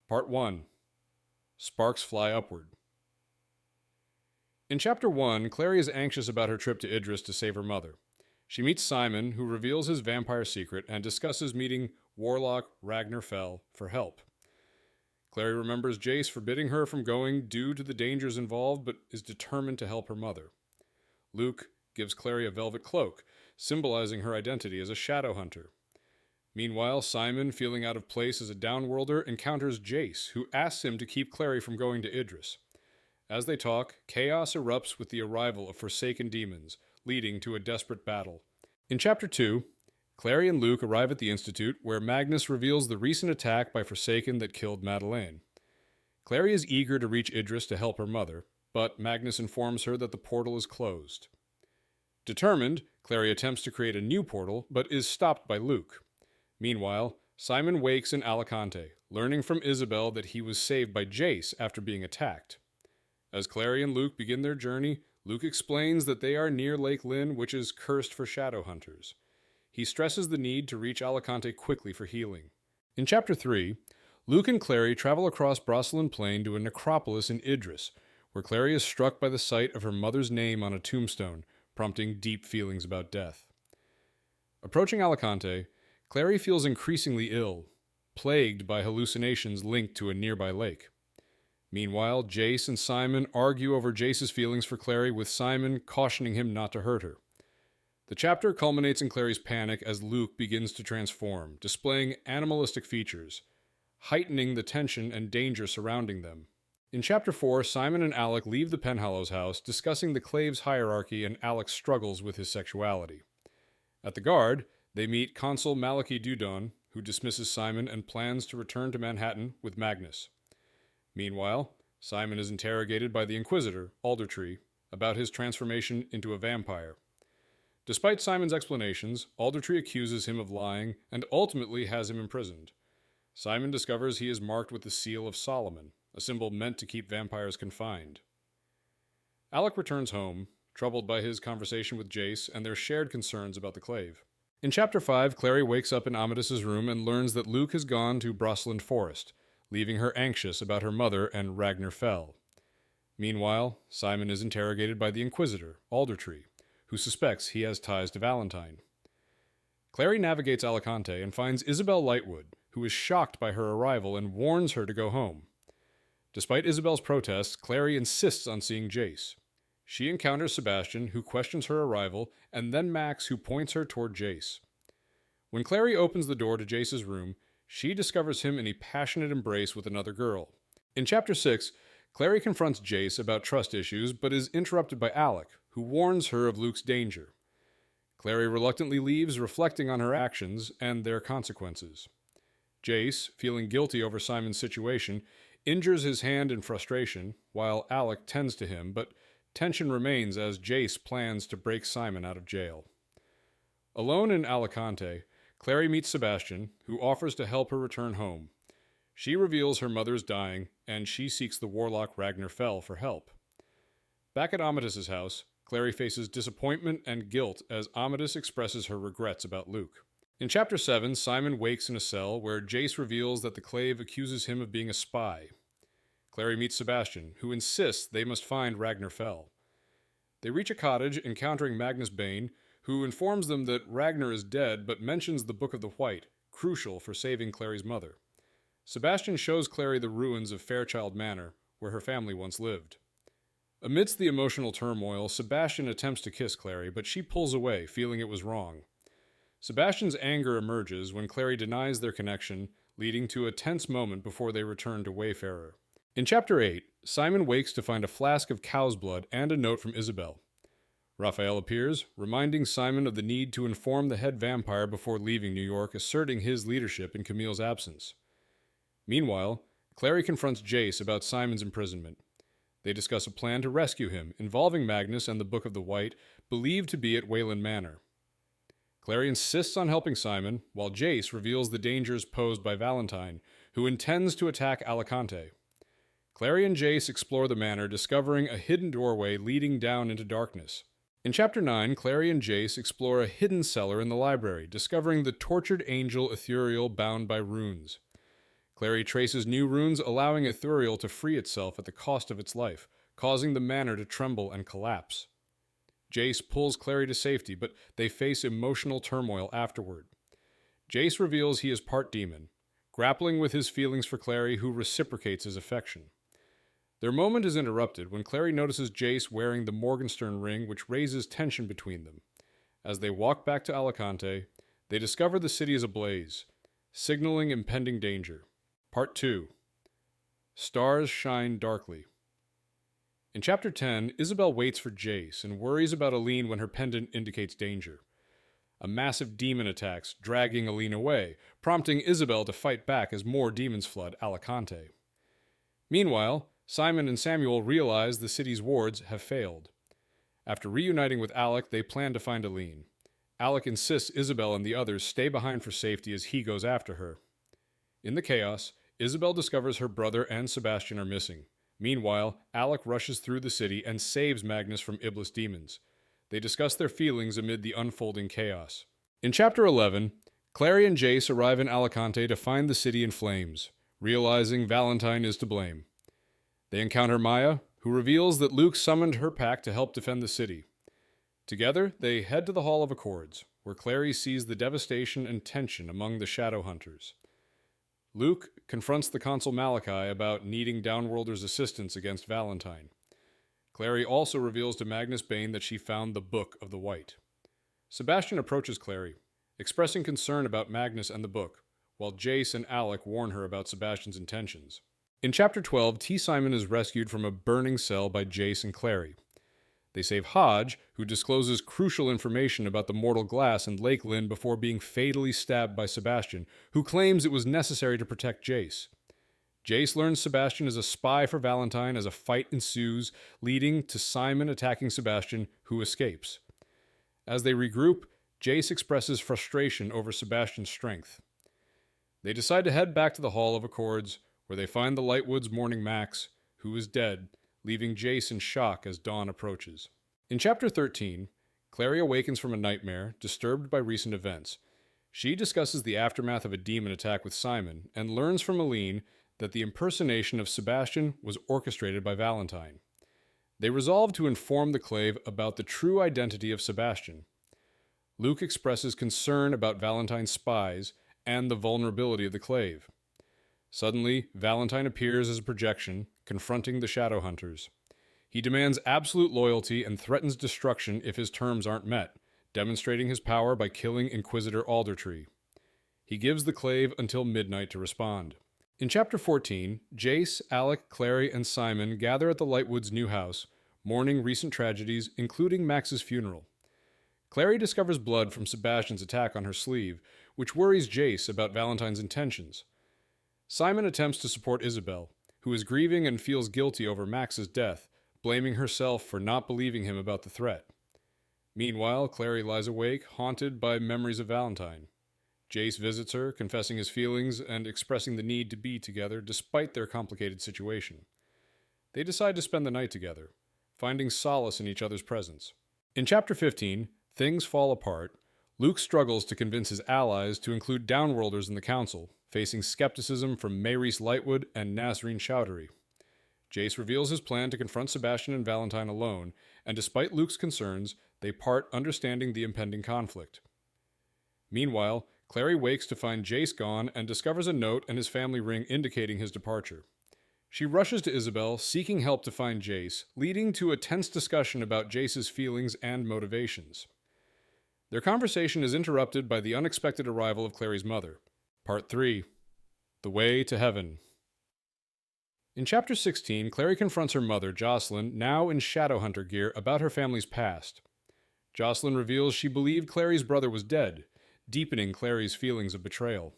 Part 1. Sparks Fly Upward. In Chapter 1, Clary is anxious about her trip to Idris to save her mother. She meets Simon, who reveals his vampire secret and discusses meeting Warlock Ragnar Fell for help. Clary remembers Jace forbidding her from going due to the dangers involved, but is determined to help her mother. Luke gives Clary a velvet cloak, symbolizing her identity as a shadow hunter. Meanwhile, Simon, feeling out of place as a downworlder, encounters Jace, who asks him to keep Clary from going to Idris. As they talk, chaos erupts with the arrival of Forsaken demons, leading to a desperate battle. In Chapter 2, Clary and Luke arrive at the Institute, where Magnus reveals the recent attack by Forsaken that killed Madeleine. Clary is eager to reach Idris to help her mother, but Magnus informs her that the portal is closed. Determined, Clary attempts to create a new portal, but is stopped by Luke. Meanwhile, Simon wakes in Alicante, learning from Isabel that he was saved by Jace after being attacked. As Clary and Luke begin their journey, Luke explains that they are near Lake Lynn, which is cursed for shadow hunters. He stresses the need to reach Alicante quickly for healing. In Chapter 3, Luke and Clary travel across Brosselin Plain to a necropolis in Idris, where Clary is struck by the sight of her mother's name on a tombstone, prompting deep feelings about death. Approaching Alicante, Clary feels increasingly ill, plagued by hallucinations linked to a nearby lake. Meanwhile, Jace and Simon argue over Jace's feelings for Clary, with Simon cautioning him not to hurt her. The chapter culminates in Clary's panic as Luke begins to transform, displaying animalistic features, heightening the tension and danger surrounding them. In Chapter 4, Simon and Alec leave the Penhallows house, discussing the Claves hierarchy and Alec's struggles with his sexuality. At the Guard, they meet Consul Malachi Dudon, who dismisses Simon and plans to return to Manhattan with Magnus. Meanwhile, Simon is interrogated by the Inquisitor, Aldertree, about his transformation into a vampire. Despite Simon's explanations, Aldertree accuses him of lying and ultimately has him imprisoned. Simon discovers he is marked with the Seal of Solomon, a symbol meant to keep vampires confined. Alec returns home, troubled by his conversation with Jace and their shared concerns about the Clave. In Chapter 5, Clary wakes up in Amadis's room and learns that Luke has gone to Brosselin Forest, leaving her anxious about her mother and Ragnar Fell. Meanwhile, Simon is interrogated by the Inquisitor, Aldertree, who suspects he has ties to Valentine. Clary navigates Alicante and finds Isabel Lightwood, who is shocked by her arrival and warns her to go home. Despite Isabel's protests, Clary insists on seeing Jace. She encounters Sebastian, who questions her arrival, and then Max, who points her toward Jace. When Clary opens the door to Jace's room, she discovers him in a passionate embrace with another girl. In Chapter 6, Clary confronts Jace about trust issues, but is interrupted by Alec, who warns her of Luke's danger. Clary reluctantly leaves, reflecting on her actions and their consequences. Jace, feeling guilty over Simon's situation, injures his hand in frustration, while Alec tends to him, but tension remains as Jace plans to break Simon out of jail. Alone in Alicante, Clary meets Sebastian, who offers to help her return home. She reveals her mother is dying, and she seeks the warlock Ragnar Fell for help. Back at Amadis's house, Clary faces disappointment and guilt as Amadis expresses her regrets about Luke. In Chapter 7, Simon wakes in a cell where Jace reveals that the Clave accuses him of being a spy. Clary meets Sebastian, who insists they must find Ragnar Fell. They reach a cottage, encountering Magnus Bane, who informs them that Ragnar is dead but mentions the Book of the White, crucial for saving Clary's mother. Sebastian shows Clary the ruins of Fairchild Manor, where her family once lived. Amidst the emotional turmoil, Sebastian attempts to kiss Clary, but she pulls away, feeling it was wrong. Sebastian's anger emerges when Clary denies their connection, leading to a tense moment before they return to Wayfarer. In Chapter 8, Simon wakes to find a flask of cow's blood and a note from Isabel. Raphael appears, reminding Simon of the need to inform the head vampire before leaving New York, asserting his leadership in Camille's absence. Meanwhile, Clary confronts Jace about Simon's imprisonment. They discuss a plan to rescue him, involving Magnus and the Book of the White, believed to be at Wayland Manor. Clary insists on helping Simon, while Jace reveals the dangers posed by Valentine, who intends to attack Alicante. Clary and Jace explore the manor, discovering a hidden doorway leading down into darkness. In Chapter 9, Clary and Jace explore a hidden cellar in the library, discovering the tortured angel Ithuriel bound by runes. Clary traces new runes, allowing Ithuriel to free itself at the cost of its life, causing the manor to tremble and collapse. Jace pulls Clary to safety, but they face emotional turmoil afterward. Jace reveals he is part demon, grappling with his feelings for Clary, who reciprocates his affection. Their moment is interrupted when Clary notices Jace wearing the Morgenstern ring, which raises tension between them. As they walk back to Alicante, they discover the city is ablaze, signaling impending danger. Part 2. Stars Shine Darkly. In Chapter 10, Isabel waits for Jace and worries about Aline when her pendant indicates danger. A massive demon attacks, dragging Aline away, prompting Isabel to fight back as more demons flood Alicante. Meanwhile, Simon and Samuel realize the city's wards have failed. After reuniting with Alec, they plan to find Aline. Alec insists Isabel and the others stay behind for safety as he goes after her. In the chaos, Isabel discovers her brother and Sebastian are missing. Meanwhile, Alec rushes through the city and saves Magnus from Iblis demons. They discuss their feelings amid the unfolding chaos. In Chapter 11, Clary and Jace arrive in Alicante to find the city in flames, realizing Valentine is to blame. They encounter Maya, who reveals that Luke summoned her pack to help defend the city. Together, they head to the Hall of Accords, where Clary sees the devastation and tension among the Shadow Hunters. Luke confronts the Consul Malachi about needing Downworlders' assistance against Valentine. Clary also reveals to Magnus Bane that she found the Book of the White. Sebastian approaches Clary, expressing concern about Magnus and the book, while Jace and Alec warn her about Sebastian's intentions. In Chapter 12, T. Simon is rescued from a burning cell by Jace and Clary. They save Hodge, who discloses crucial information about the mortal glass in Lakeland before being fatally stabbed by Sebastian, who claims it was necessary to protect Jace. Jace learns Sebastian is a spy for Valentine as a fight ensues, leading to Simon attacking Sebastian, who escapes. As they regroup, Jace expresses frustration over Sebastian's strength. They decide to head back to the Hall of Accords, where they find the Lightwoods mourning Max, who is dead, leaving Jace in shock as dawn approaches. In Chapter 13, Clary awakens from a nightmare, disturbed by recent events. She discusses the aftermath of a demon attack with Simon, and learns from Aline that the impersonation of Sebastian was orchestrated by Valentine. They resolve to inform the Clave about the true identity of Sebastian. Luke expresses concern about Valentine's spies and the vulnerability of the Clave. Suddenly, Valentine appears as a projection, confronting the Shadow Hunters. He demands absolute loyalty and threatens destruction if his terms aren't met, demonstrating his power by killing Inquisitor Aldertree. He gives the Clave until midnight to respond. In Chapter 14, Jace, Alec, Clary, and Simon gather at the Lightwoods' new house, mourning recent tragedies, including Max's funeral. Clary discovers blood from Sebastian's attack on her sleeve, which worries Jace about Valentine's intentions. Simon attempts to support Isabel, who is grieving and feels guilty over Max's death, blaming herself for not believing him about the threat. Meanwhile, Clary lies awake, haunted by memories of Valentine. Jace visits her, confessing his feelings and expressing the need to be together despite their complicated situation. They decide to spend the night together, finding solace in each other's presence. In Chapter 15, things fall apart. Luke struggles to convince his allies to include Downworlders in the Council, facing skepticism from Mayrese Lightwood and Nazreen Chowdhury. Jace reveals his plan to confront Sebastian and Valentine alone, and despite Luke's concerns, they part understanding the impending conflict. Meanwhile, Clary wakes to find Jace gone and discovers a note and his family ring indicating his departure. She rushes to Isabel, seeking help to find Jace, leading to a tense discussion about Jace's feelings and motivations. Their conversation is interrupted by the unexpected arrival of Clary's mother. Part 3. The Way to Heaven. In Chapter 16, Clary confronts her mother, Jocelyn, now in Shadowhunter gear, about her family's past. Jocelyn reveals she believed Clary's brother was dead, deepening Clary's feelings of betrayal.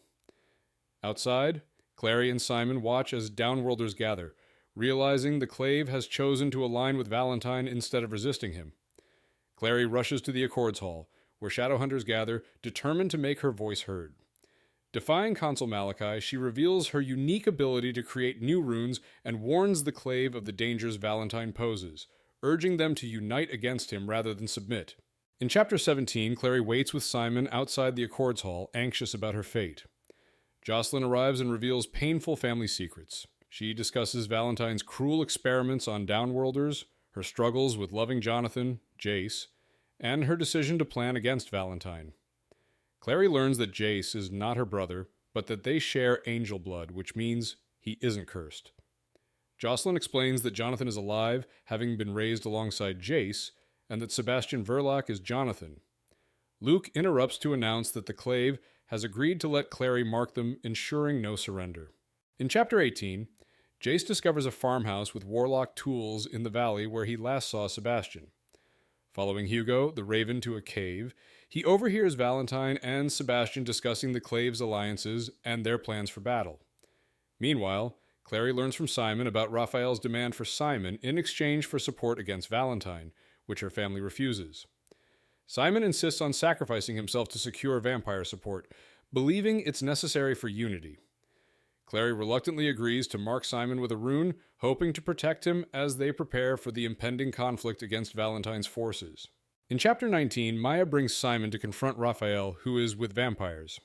Outside, Clary and Simon watch as Downworlders gather, realizing the Clave has chosen to align with Valentine instead of resisting him. Clary rushes to the Accords Hall, where Shadowhunters gather, determined to make her voice heard. Defying Consul Malachi, she reveals her unique ability to create new runes and warns the Clave of the dangers Valentine poses, urging them to unite against him rather than submit. In Chapter 17, Clary waits with Simon outside the Accords Hall, anxious about her fate. Jocelyn arrives and reveals painful family secrets. She discusses Valentine's cruel experiments on Downworlders, her struggles with loving Jonathan, Jace, and her decision to plan against Valentine. Clary learns that Jace is not her brother, but that they share angel blood, which means he isn't cursed. Jocelyn explains that Jonathan is alive, having been raised alongside Jace, and that Sebastian Verloc is Jonathan. Luke interrupts to announce that the Clave has agreed to let Clary mark them, ensuring no surrender. In Chapter 18, Jace discovers a farmhouse with warlock tools in the valley where he last saw Sebastian. Following Hugo, the Raven, to a cave, he overhears Valentine and Sebastian discussing the Clave's alliances and their plans for battle. Meanwhile, Clary learns from Simon about Raphael's demand for Simon in exchange for support against Valentine, which her family refuses. Simon insists on sacrificing himself to secure vampire support, believing it's necessary for unity. Clary reluctantly agrees to mark Simon with a rune, hoping to protect him as they prepare for the impending conflict against Valentine's forces. In Chapter 19, Maya brings Simon to confront Raphael, who is with vampires.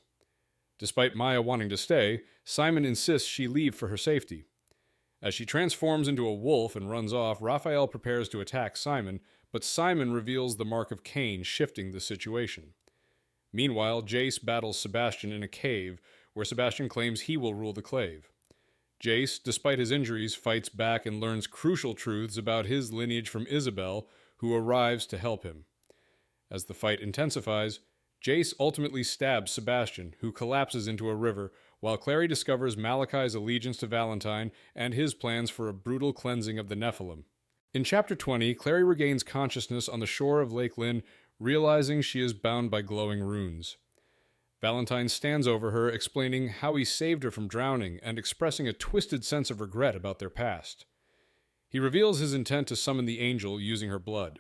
Despite Maya wanting to stay, Simon insists she leave for her safety. As she transforms into a wolf and runs off, Raphael prepares to attack Simon, but Simon reveals the mark of Cain, shifting the situation. Meanwhile, Jace battles Sebastian in a cave, where Sebastian claims he will rule the Clave. Jace, despite his injuries, fights back and learns crucial truths about his lineage from Isabel, who arrives to help him. As the fight intensifies, Jace ultimately stabs Sebastian, who collapses into a river, while Clary discovers Malachi's allegiance to Valentine and his plans for a brutal cleansing of the Nephilim. In Chapter 20, Clary regains consciousness on the shore of Lake Lynn, realizing she is bound by glowing runes. Valentine stands over her, explaining how he saved her from drowning and expressing a twisted sense of regret about their past. He reveals his intent to summon the angel using her blood.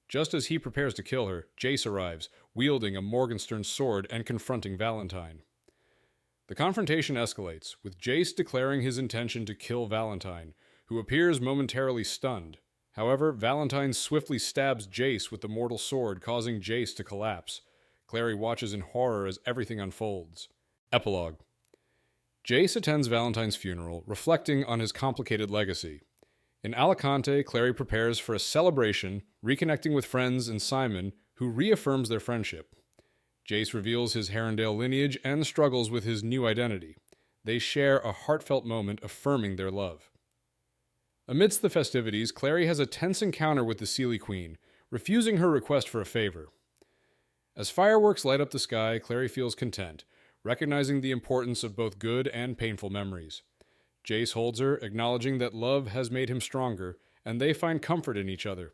Just as he prepares to kill her, Jace arrives, wielding a Morgenstern sword and confronting Valentine. The confrontation escalates, with Jace declaring his intention to kill Valentine, who appears momentarily stunned. However, Valentine swiftly stabs Jace with the mortal sword, causing Jace to collapse. Clary watches in horror as everything unfolds. Epilogue. Jace attends Valentine's funeral, reflecting on his complicated legacy. In Alicante, Clary prepares for a celebration, reconnecting with friends and Simon, who reaffirms their friendship. Jace reveals his Herondale lineage and struggles with his new identity. They share a heartfelt moment affirming their love. Amidst the festivities, Clary has a tense encounter with the Seelie Queen, refusing her request for a favor. As fireworks light up the sky, Clary feels content, recognizing the importance of both good and painful memories. Jace holds her, acknowledging that love has made him stronger, and they find comfort in each other.